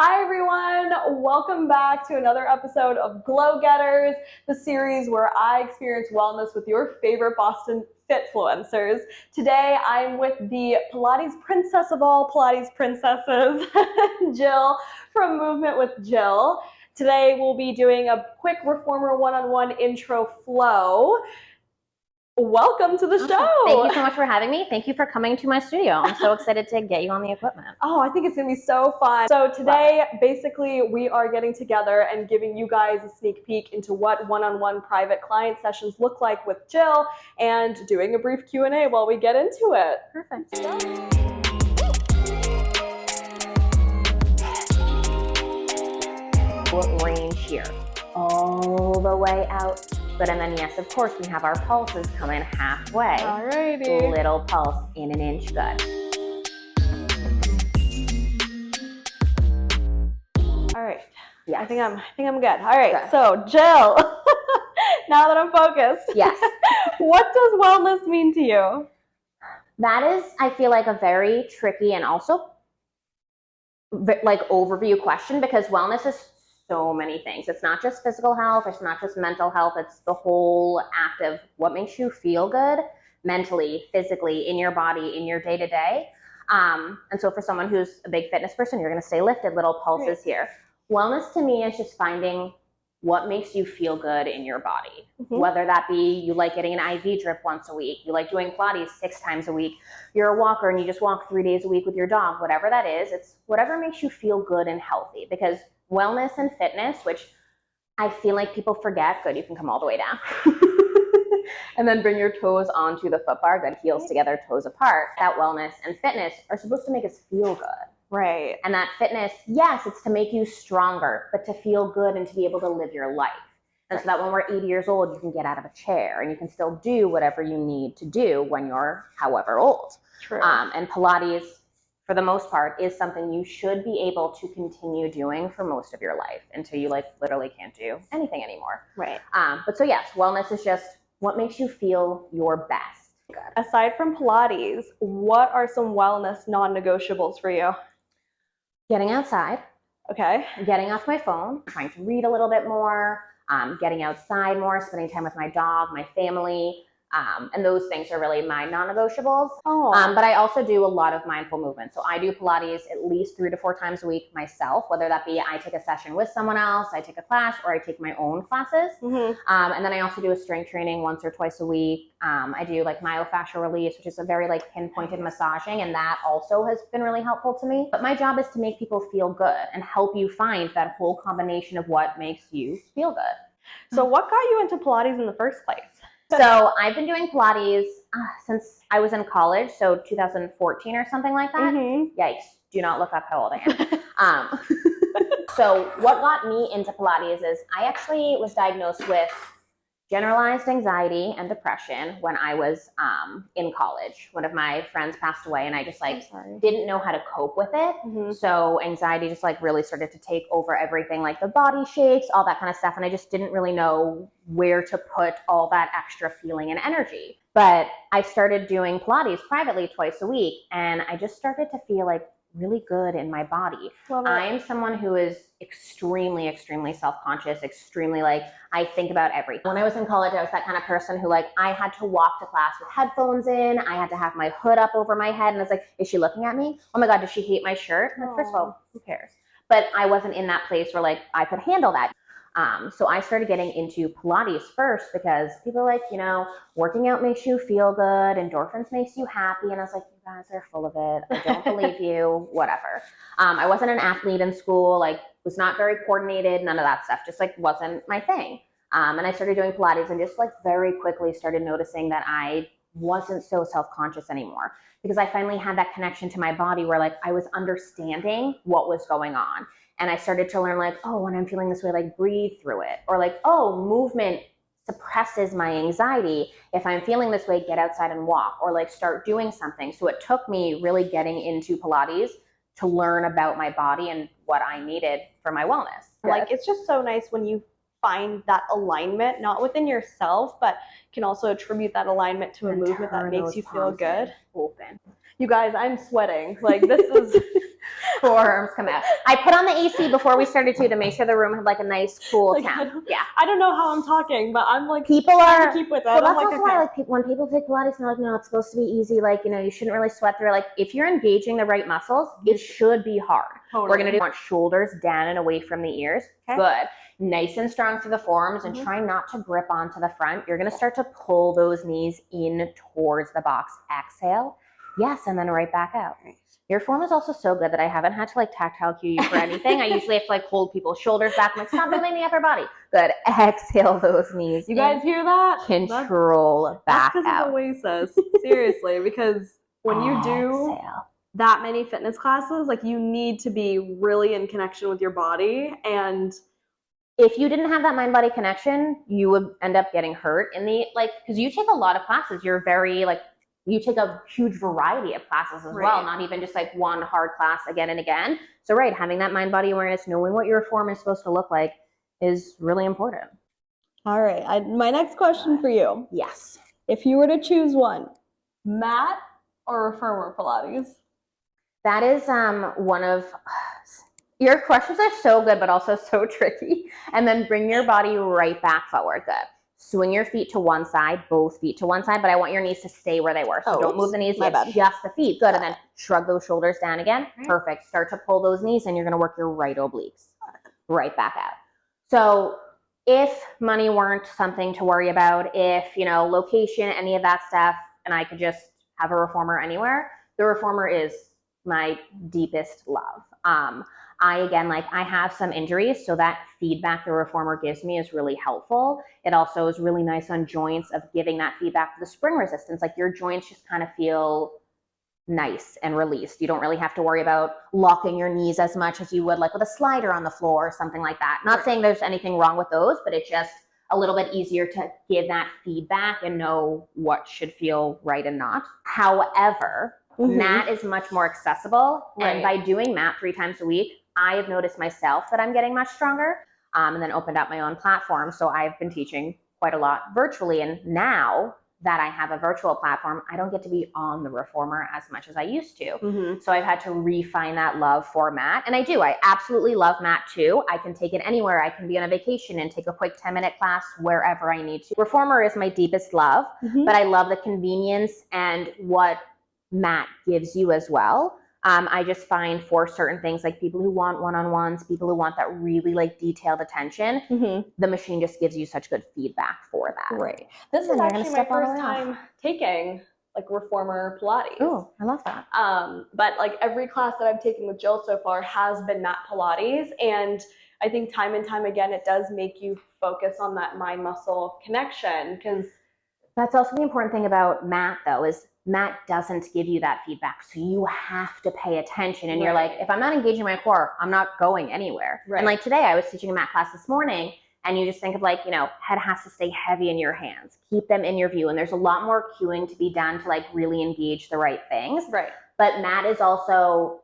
Hi everyone, welcome back to another episode of Glow Getters, the series where I experience wellness with your favorite Boston Fitfluencers. Today I'm with the Pilates princess of all Pilates princesses, Jill from Movement with Jill. Today we'll be doing a quick reformer one-on-one intro flow. Welcome to the show. Thank you so much for having me. Thank you for coming to my studio. I'm so excited to get you on the equipment. Oh, I think it's going to be so fun. So today, basically, we are getting together and giving you guys a sneak peek into what one-on-one private client sessions look like with Jill and doing a brief Q&A while we get into it. Perfect. What range here? All the way out. Good, and then yes, of course, we have our pulses come in halfway. Alrighty. Little pulse in an inch, good. All right. Yes. I think I'm good. All right. Good. So Jill, now that I'm focused. Yes. What does wellness mean to you? That is, I feel like, a very tricky and also like overview question, because wellness is so many things. It's not just physical health, it's not just mental health, it's the whole act of what makes you feel good mentally, physically, in your body, in your day-to-day. And so for someone who's a big fitness person, you're going to stay lifted, little pulses here. Wellness to me is just finding what makes you feel good in your body. Whether that be you like getting an IV drip once a week, you like doing Pilates 6 times a week, you're a walker and you just walk 3 days a week with your dog, whatever that is, it's whatever makes you feel good and healthy. Because wellness and fitness, which I feel like people forget, good, you can come all the way down. And then bring your toes onto the foot bar, good, heels together, toes apart. That wellness and fitness are supposed to make us feel good. Right. And that fitness, yes, it's to make you stronger, but to feel good and to be able to live your life. And so that when we're 80 years old, you can get out of a chair and you can still do whatever you need to do when you're however old. True. And Pilates, for the most part, is something you should be able to continue doing for most of your life until you literally can't do anything anymore. Right. But so yes, wellness is just what makes you feel your best. Good. Aside from Pilates, what are some wellness non-negotiables for you? Getting outside. Okay. Getting off my phone, trying to read a little bit more, getting outside more, spending time with my dog, my family. And those things are really my non-negotiables. But I also do a lot of mindful movement. So I do Pilates at least 3 to 4 times a week myself, whether that be I take a session with someone else, I take a class, or I take my own classes. And then I also do a strength training once or twice a week. I do like myofascial release, which is a very like pinpointed massaging, and that also has been really helpful to me. But my job is to make people feel good and help you find that whole combination of what makes you feel good. So what got you into Pilates in the first place? So I've been doing Pilates since I was in college, so 2014 or something like that. Yikes, do not look up how old I am. So what got me into Pilates is I actually was diagnosed with generalized anxiety and depression when I was in college. One of my friends passed away and I just didn't know how to cope with it. So anxiety just really started to take over everything, like the body shakes, all that kind of stuff. And I just didn't really know where to put all that extra feeling and energy. But I started doing Pilates privately twice a week and I just started to feel really good in my body. I'm someone who is extremely, extremely self-conscious, extremely I think about everything. When I was in college, I was that kind of person who I had to walk to class with headphones in. I had to have my hood up over my head. And I was like, is she looking at me? Oh my God, does she hate my shirt? I'm like, first of all, who cares? But I wasn't in that place where I could handle that. So I started getting into Pilates first because people are working out makes you feel good, endorphins makes you happy. And I was like, you guys are full of it. I don't believe you, whatever. I wasn't an athlete in school, was not very coordinated, none of that stuff, just wasn't my thing. And I started doing Pilates and just very quickly started noticing that I wasn't so self-conscious anymore because I finally had that connection to my body where I was understanding what was going on. And I started to learn oh, when I'm feeling this way, breathe through it. Or oh, movement suppresses my anxiety. If I'm feeling this way, get outside and walk or start doing something. So it took me really getting into Pilates to learn about my body and what I needed for my wellness. It's just so nice when you find that alignment, not within yourself, but can also attribute that alignment to a movement that makes you feel good. Open. You guys, I'm sweating. This is, forearms come out. I put on the AC before we started to make sure the room had like a nice cool Like, temp. Yeah. I don't know how I'm talking, but I'm like People trying are to keep with it. well, I'm that's like, also why like when people take Pilates, they're like, no, it's supposed to be easy. Like, you know, you shouldn't really sweat through it. Like, if you're engaging the right muscles, it should be hard. Totally. We're gonna do shoulders down and away from the ears. Okay. Good. Nice and strong through the forearms, and try not to grip onto the front. You're gonna start to pull those knees in towards the box. Exhale. Yes, and then right back out. Your form is also so good that I haven't had to like tactile cue you for anything. I usually have to like hold people's shoulders back. I'm like, stop moving the upper body. Good. Exhale those knees. You guys hear that? Control back that's out. because of OASIS. Seriously, because when you do that many fitness classes, like you need to be really in connection with your body. And if you didn't have that mind-body connection, you would end up getting hurt in the like, because you take a lot of classes. You're very like, you take a huge variety of classes as well, not even just like one hard class again and again. So having that mind-body awareness, knowing what your form is supposed to look like is really important. All right, my next question for you. Yes. If you were to choose one, mat or reformer Pilates? That is one of, your questions are so good, but also so tricky. And then bring your body right back forward. Good. Swing your feet to one side, both feet to one side, but I want your knees to stay where they were. So don't move the knees, just the feet. Good. And then shrug those shoulders down again. Perfect. Start to pull those knees, and you're going to work your right obliques. Right back out. So if money weren't something to worry about, if, you know, location, any of that stuff, and I could just have a reformer anywhere, the reformer is my deepest love. I have some injuries, so that feedback the reformer gives me is really helpful. It also is really nice on joints of giving that feedback to the spring resistance. Like your joints just kind of feel nice and released. You don't really have to worry about locking your knees as much as you would like with a slider on the floor or something like that. Not saying there's anything wrong with those, but it's just a little bit easier to give that feedback and know what should feel right and not. However, mat is much more accessible. And by doing mat 3 times a week, I have noticed myself that I'm getting much stronger, and then opened up my own platform. So I've been teaching quite a lot virtually. And now that I have a virtual platform, I don't get to be on the reformer as much as I used to. So I've had to refine that love for mat. And I absolutely love mat too. I can take it anywhere. I can be on a vacation and take a quick 10-minute class wherever I need to. Reformer is my deepest love, but I love the convenience and what mat gives you as well. I just find for certain things, like people who want one-on-ones, people who want that really like detailed attention, the machine just gives you such good feedback for that. Right. This is actually my first time taking like reformer Pilates. Oh, I love that. But like every class that I've taken with Jill so far has been mat Pilates, and I think time and time again it does make you focus on that mind-muscle connection, because that's also the important thing about mat though, is mat doesn't give you that feedback. So you have to pay attention. And you're like, if I'm not engaging my core, I'm not going anywhere. And like today, I was teaching a mat class this morning, and you just think of like, you know, head has to stay heavy in your hands. Keep them in your view. And there's a lot more cueing to be done to like really engage the right things. But mat is also,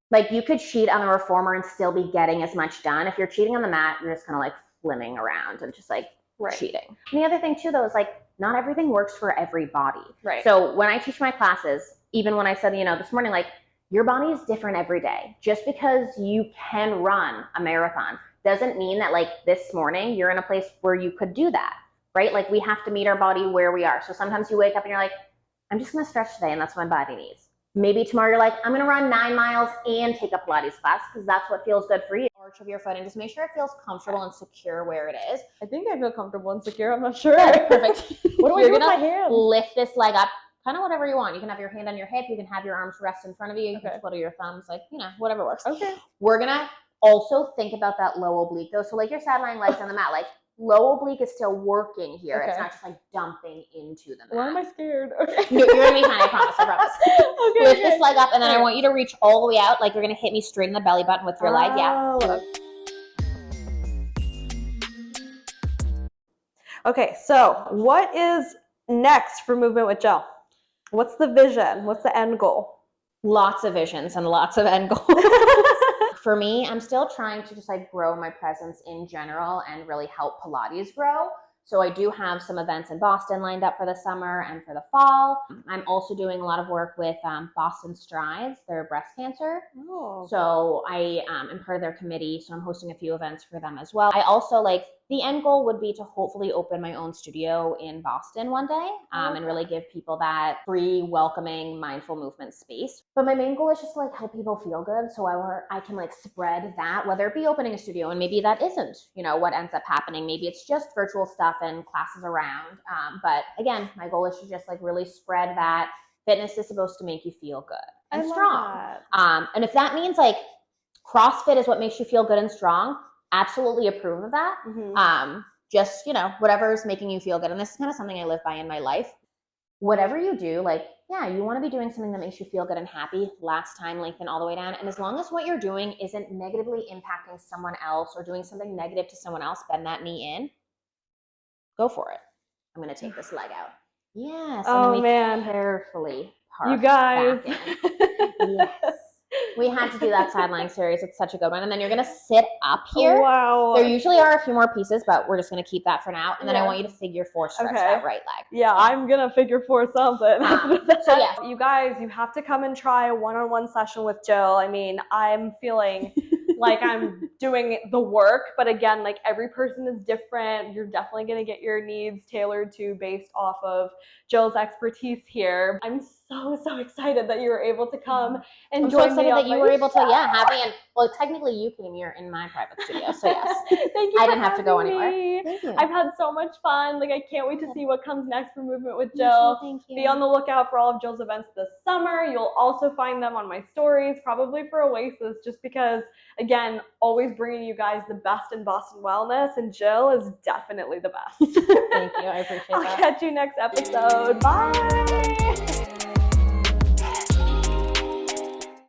like you could cheat on the reformer and still be getting as much done. If you're cheating on the mat, you're just kind of like flimming around and just like cheating. And the other thing too, though, is like, not everything works for every body. So when I teach my classes, even when I said, you know, this morning, like your body is different every day. Just because you can run a marathon doesn't mean that like this morning you're in a place where you could do that, right? Like we have to meet our body where we are. So sometimes you wake up and you're like, I'm just gonna stretch today and that's what my body needs. Maybe tomorrow you're like, I'm gonna run 9 miles and take a Pilates class because that's what feels good for you. Arch of your foot and just make sure it feels comfortable and secure where it is. I think I feel comfortable and secure. I'm not sure. Perfect. What do I do with my hands? Lift this leg up, kind of whatever you want. You can have your hand on your hip. You can have your arms rest in front of you. You can twiddle your thumbs, like, you know, whatever works. We're gonna also think about that low oblique though. So like your side lying legs on the mat, like low oblique is still working here. It's not just like dumping into the mat. Why am I scared? You're gonna be fine, I promise. I promise. Lift this leg up, and then I want you to reach all the way out, like you're gonna hit me straight in the belly button with your leg. Okay, so what is next for Movement with Jill? What's the vision? What's the end goal? Lots of visions and lots of end goals. For me, I'm still trying to just like grow my presence in general and really help Pilates grow. So I do have some events in Boston lined up for the summer and for the fall. I'm also doing a lot of work with Boston Strides, their breast cancer. Oh. So I am part of their committee, so I'm hosting a few events for them as well. I also the end goal would be to hopefully open my own studio in Boston one day and really give people that free, welcoming, mindful movement space. But my main goal is just to help people feel good, so I can spread that, whether it be opening a studio, and maybe that isn't, what ends up happening. Maybe it's just virtual stuff and classes around. But again, my goal is to just really spread that fitness is supposed to make you feel good and strong. And if that means CrossFit is what makes you feel good and strong, absolutely approve of that. Just, whatever is making you feel good. And this is kind of something I live by in my life. Whatever you do, you want to be doing something that makes you feel good and happy, last time, lengthen all the way down. And as long as what you're doing isn't negatively impacting someone else or doing something negative to someone else, bend that knee in, go for it. I'm going to take this leg out. Yes. Oh, man. Carefully park you guys. Yes. We had to do that sideline series. It's such a good one. And then you're going to sit up here. Wow. There usually are a few more pieces, but we're just going to keep that for now. And then I want you to figure 4 stretch that right leg. Yeah, I'm going to figure 4 something. So yeah. You guys, you have to come and try a one-on-one session with Jill. I mean, I'm feeling like I'm doing the work, but again, every person is different. You're definitely going to get your needs tailored to based off of Jill's expertise here. I'm so excited that you were able to come and join me. I'm so excited that you were able to, have me. And well, technically you came here in my private studio, so yes. Thank you. I didn't have to go anywhere. Thank you. I've had so much fun. I can't wait to see what comes next for Movement with Jill. Thank you. Be on the lookout for all of Jill's events this summer. You'll also find them on my stories, probably for OASIS, just because, again, always bringing you guys the best in Boston wellness, and Jill is definitely the best. Thank you. I appreciate that. I'll catch you next episode. Bye.